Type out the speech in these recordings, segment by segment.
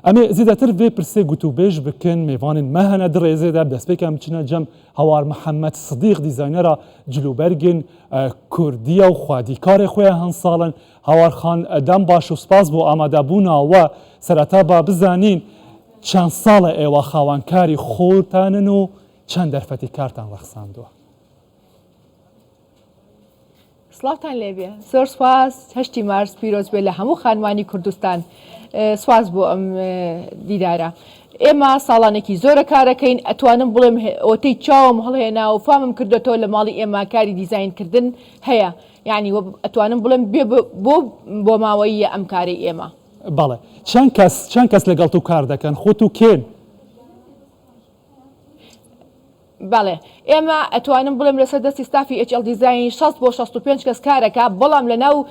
ئەمێ زیاتر vê pirsê gotûbêj bikin mêvanên me hene di rêzê de destpêka em çine cem Hawar Mihemed Sidîq dîzaynera cilûbergên Kurdiya û xwedîkarê xwe ya hin salin. Hawar Xan dem baş û spas bû amadebûna we. Sereta ba bizanîn çend sal e êwa xawankarî xortanin û çend derfetîkartan rexsandiwe. سڵاوتان لێبێ زۆر سواز هەشتی مارس پیرۆز بێ لە هەموو خانمانی کوردستان سواز بۆ ئەم دیدارە ئێمە ساڵانێکی زۆرە کارەکەین ئەتوانم بڵێم ئۆتەی چاوم هەڵهێنا و فامم کردێتەوە لە ماڵی ئێمە کاری دیزاینکردن هەیە یعنی ئەتوانم بڵێم بۆ ماوەیە ئەم کاری ئێمە بەڵێ چەند کەس لەگەڵ تو کار دەکەن خۆت و کێن بەڵێ ئێمە ئەتوانم بڵێم لەسەر دەستی ستافی HL دیزاین 6 بۆ 65 کەس کارەکە بەڵام لەناو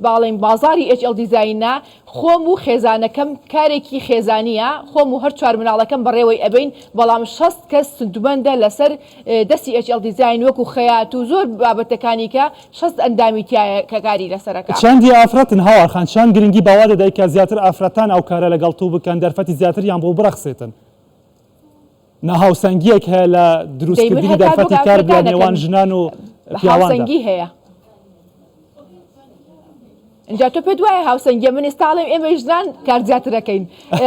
باڵێن بازاری HL دیزاینە خۆم و خێزانەکەم کارێکی خێزانیە خۆم و هەر چوار مناڵەکەم بەڕێوەی ئەبین بەڵام 6 کەس سندومەندە لەسەر دەستی HL دیزاین وەکو خەیات و زۆر بابەتەکانی کە 6 ئەندامی تایە کە کاری لەسەرەکە چەندی ئافرەتن هاوار خان چەند گرنگی باوا دەدەیت کە زیاتر ئافرەتان ئەو کارە لەگەڵ تو بکەن دەرفەتی زیاتریان بۆ بڕەخسێتن نە هاوسەنگیەک هەیە لە دروستکردنی دەرفەتی کار بە نێوان ژنان و هاوسەنگی هەیە اینجا تۆ پێت وایە هاوسەنگی من ئێستاڵێم ئێمە ژنان کار زیاترەکەین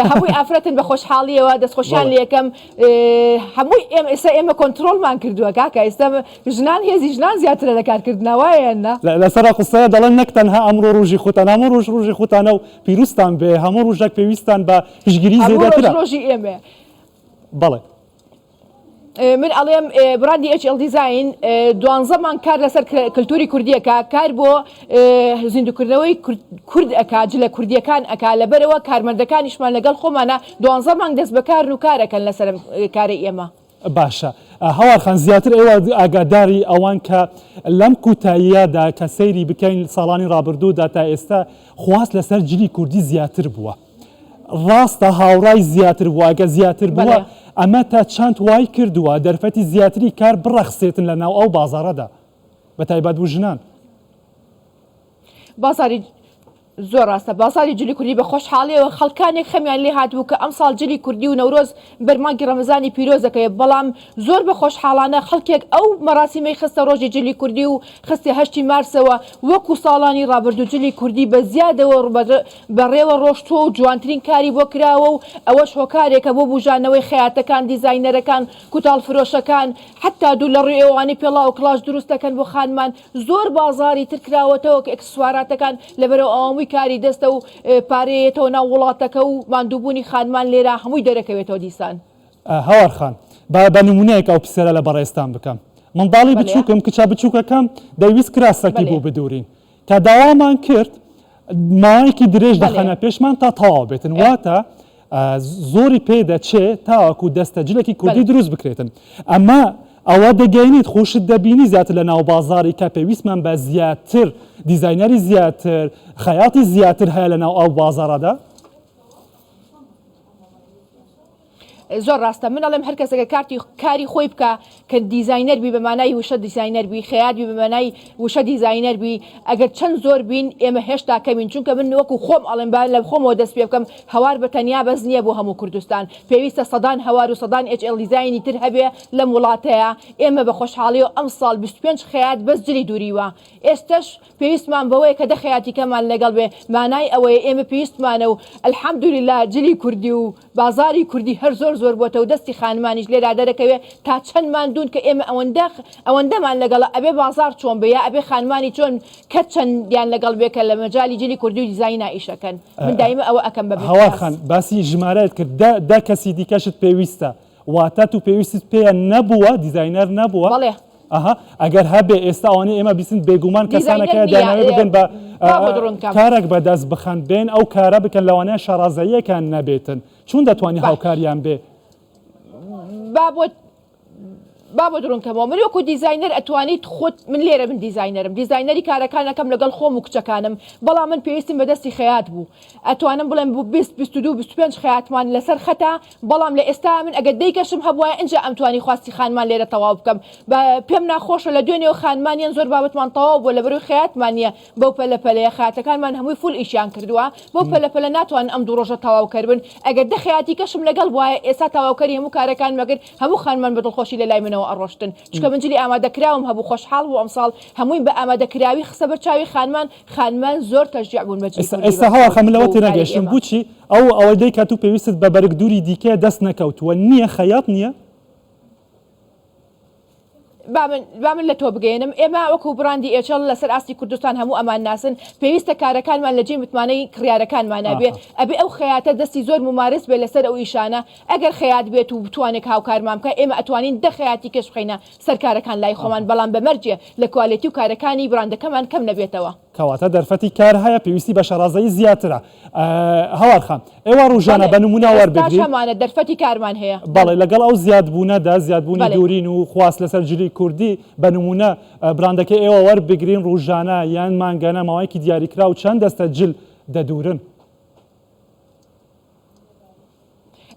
هەمووی ئافرەتن بە خۆشحاڵیەوە دەستخۆشیان لە یەکەم هەمووی ئێستا ئێمە کۆنتترۆلمان کردووە کاکە ئێستا ژنان هێزی ژنان زیاترە لە کارکردنەوەیەنە لەسەر قسەیە دەڵێن نەک تەنها ئەمڕۆ ڕۆژی خۆتان هەموو ڕۆژی خۆتانە و پیرۆستان بێ هەموو ڕۆژێک پێویستان بە پشگیری زیاترە ڕۆژی ئێمە بەڵێ من ئەڵێم براندی HL دیزاین 12 مان کار لەسەر کللتوری کوردیەکە کار بۆ زیندوکردنەوەی کورد ئەکا جلە کوردیەکان ئەکا لەبەرەوە کارمەندەکانیشمان لەگەڵ خۆمانە 12 مانگ دەست بەکارن و کارەکەن لەسەر کاری ئێمە باشە هەوار خان زیاتر ئێوە ئاگاداری ئەوان کە لەم کوتاییەدا کە سەیری بکەین ساڵانی ڕابردوودا تا ئێستا خواست لەسەر جلی کوردی زیاتر بووە ڕاستە هاوڕای زیاتر بووە ئەگە زیاتر بووە ئەمە تا چەند وای کردووە دەرفەتی زیاتری کار بڕەخسێتن لە ناو ئەو بازاڕەدا بە تایبەت بوو ژنان بازاری زۆر ڕاستە بازاری جلی کوردی بە خۆشحاڵیەوە خەڵکانێک خەمیان لێ هاتبوو کە ئەم ساڵ جلی کوردی و نەورۆز بەرمانگی ڕەمەزانی پیرۆزەکەی بەڵام زۆر بە خۆشحاڵانە خەڵکێک ئەو مەراسیمەی خستە ڕۆژی جلی کوردی و خستی هەشتی مارسەوە وەکو ساڵانی ڕابردوو جلی کوردی بە زیادەوە بەڕێوە ڕۆشتۆ و جوانترین کاری بۆ کراوە و ئەوەش هۆکارێکە بۆ بژانەوەی خەیاتەکان دیزاینەرەکان کوتاڵ فرۆشەکان حتا دوو لە ڕێ ئێوانی پێڵا و کلاش دروست دەکەن بۆ خانمان زۆر بازاری تر کراوەتەوە کە ئەکسسواراتەکان لەبەرەوە ئەوەی کاری دەستە و پارەیەتەوە ناو وڵاتەکە و ماندووبوونی خانمان لێرە هەمووی دەرەکەوێتەوە دیسان هەوار خان بە نمونەیەک ئەو پسەرە لە بەڕێستان بکەم منداڵی بچووکم کچە بچووکەکەم دەویست کراسەکی بۆ بدورین کە داوامان کرد ماوەیەکی درێژ دەخەنە پێشمان تا تەواو بێتن واتە زۆری پێدەچێت تاوەکو دەستە جلێکی کوردی دروست بکرێتن ئەمە ئەوە دەگەینیت خۆشت دەبینی زیاتر لە ناو بازاری کە پێویستمان بە زیاتر دیزاینەری زیاتر خەیاتی زیاتر هەیە لە ناو ئەو بازاڕەدا زۆر ڕاستە من ئەڵێم هەر کەسەکە کاری خۆی بکە کە دیزاینەر بی بە مانای وشە دیزاینەر بی خەیات بی بە مانای وشە دیزاینەر بی ئەگەر چەند زۆر بین ئێمە هێشتا کەمین چونکە من وەکو خۆم ئەڵێم لە خۆمەوە دەست پێ بکەم هەوار بە تەنیا بەس نییە بۆ هەموو کوردستان پێویستە سەدان هەوار و سەدان HL دیزاینی تر هەبێ لەم وڵاتەیە ئێمە بە خۆشحاڵی و ئەم ساڵ 25 خەیات بەس جلی دووریوە ئێستش پێویستمان بەوەیە کە دەخەیاتی کەمان لەگەڵ بێ مانای ئەوەیە ئێمە پێویستمانە و ئەلحەمدولیلا جلی کوردی و بازاری کوردی هەر زۆر بۆتە و دەستی خانمانیش لێرا دەرەکەوێ تا چەندمان دوون کە ئێمە ئەوەندەمان لەگەڵە ئەبێ بازار چۆن بێ یا ئەبێ خانمانی چۆن کە چەندیان لەگەڵ بێکە لە مەجای جلی کوردی و دیزاینا ئیشەکەن من دایمە ئەوە ئەەکەم بە هەوار خان باسی ژمارەت کرد دا کەسی دیکەشت پێویستە واتە تو پێویستت پێیە نەبووە دیزاینەر نەبووە بەڵێ ئەگەر هەبێ ئێستا ئەوانەی ئێمە بیستن بێگومان کەسانەکە داناوێ ببن بە کارێک بەدەست بخەن بێن ئەو کارە بکەن لەوانەیە شەڕازاییەکان نەبێتن چون دەتوانانی هاوکاریان بێ بابە دڕونکەمەوە من وەکو دیزاینەر ئەتوانیت خۆت من لێرە من دیزاینەرم دیزاینەری کارەکانەکەم لەگەڵ خۆم و کچەکانم بەڵام من پێویستم بەدەستی خەیات بوو ئەتوانم بڵێم بوو 22-25 خەیاتمان لەسەر خەتا بەڵام لە ئێستا من ئەگەر دەیکەشم هەبووە ئەنجا ئەمتوانی خواستی خانمان لێرە تەواو بکەم پێم ناخۆشە لە دوێنێەوە خانمانیان زۆر بابەتمان تەواو بووە لە بەروی خەیاتمان نیە بەو پەلەپەلەیە خەیاتەکانمان هەمووی فول ئیشیان کردووە بەو پەلەپەلە ناتوان ئەم دوو ڕۆژە تەواوکەربن ئەگەر دەخەیاتی کەشم لەگەڵ وایە ئێستا تەواوکەری هەموو کارەکان مەگر هەموو خانمان بەدڵخۆشی لە لای منەوە ئەڕۆشتن چکە منجلی ئامادەکراوم هەبوو خۆشحاڵ بوو ئەمساڵ هەمووی بە ئامادەکراوی خسە بەر چاوی خانمان زۆر تەشجیع بوون بەجێ ئێستا هەوا خەم لەوە تێنەگەیشتم بچی ئەوەی کە تو پێویستت بە بەرگ دووری دیکە دەست نەکەوتووە نییە خەیات نییە با من لە تۆ بگەێنم ئێمە وەکو براندی ئێچەڵ لەسەر ئاستی کوردستان هەموو ئەمان ناسن پێویستە کارەکانمان لە جێ متمانەی کڕیارەکانمانە بێ ئەبێ ئەو خەیاتە دەستی زۆر ممارس بێ لەسەر ئەو ئیشانە ئەگەر خەیات بێت و بتوانێت هاوکارمان بکە ئێمە ئەتوانین دەخەیاتی کەش بخەینە سەر کارەکان لای خۆمان بەڵام بەمەرجێ لە کوالیتی و کارەکانی براندەکەمان کەم نەبێتەوە کەواتە دەرفەتی کار هەیە پێویستی بە شەڕازایی زیاترە هەوار خان ئێوە ڕۆژانە بە نمونە وەربگرین شەمانە دەرفەتی کارمان هەیە بەڵێ لەگەڵ ئەو زیادبوونەدا زیادبوونی دوورین و خواست لەسەر جلی کوردی بە نمونە براندەکە ئێوە وەربگرین ڕۆژانە یان مانگانە ماوەیەکی دیاریکرا و چەند دەستە جل دەدورن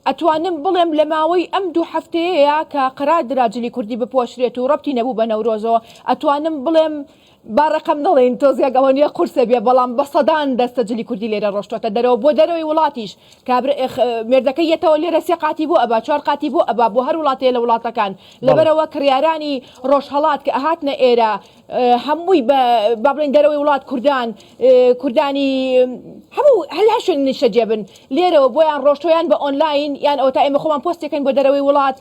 ئەتوانم بڵێم لە ماوەی ئەم دوو هەفتەیە کە قەرار دراجلی کوردی بپۆشرێت و ڕەبتی نەبوو بە نەورۆزەوە ئەتوانم بڵێم با ڕقم دەڵێن تۆزیاک ئەوە نیە قورسە بێ بەڵام بە سەدان دەستە جلی کوردی لێرە ڕۆشتوتە دەرەوە بۆ دەرەوەی وڵاتیش مێردەکە یەتەوە لێرە سێ قاتی بۆ ئەبا چوار قاتی بۆ ئەبا بۆ هەر وڵاتەیە لە وڵاتەکان لەبەرەوە کڕیارانی ڕۆژهەڵات کە ئەهاتنە ئێرە هەمووی با بڵێن دەرەوەی وڵات کوردانی هەموو هەلا شوێن نیشە جێبن لێرەوە بۆیان ڕۆشتۆیان بە ئۆنلاین یان ئەو تا ئێمە خۆمان پۆستێکن بۆ دەرەوەی وڵات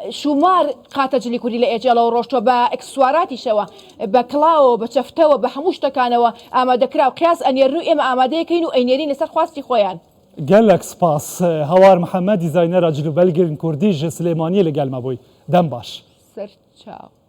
شومار قاتە جلی کوردی لە ئێجێڵەوە ڕۆشتۆ بە ئەکسسواراتیشەوە بە کڵاوە بە چەفتەوە بە هەموو شتەکانەوە ئامادەکرا و قیاس ئەنێرن و ئێمە ئامادەیەکەین و ئەینێرین لەسەر خواستی خۆیان گەلێک سپاس هەوار محەممەد دیزاینەرە جلوبەلگرن کوردی ژە سلێمانی لەگەلمە بووی دەم باش سەر چاو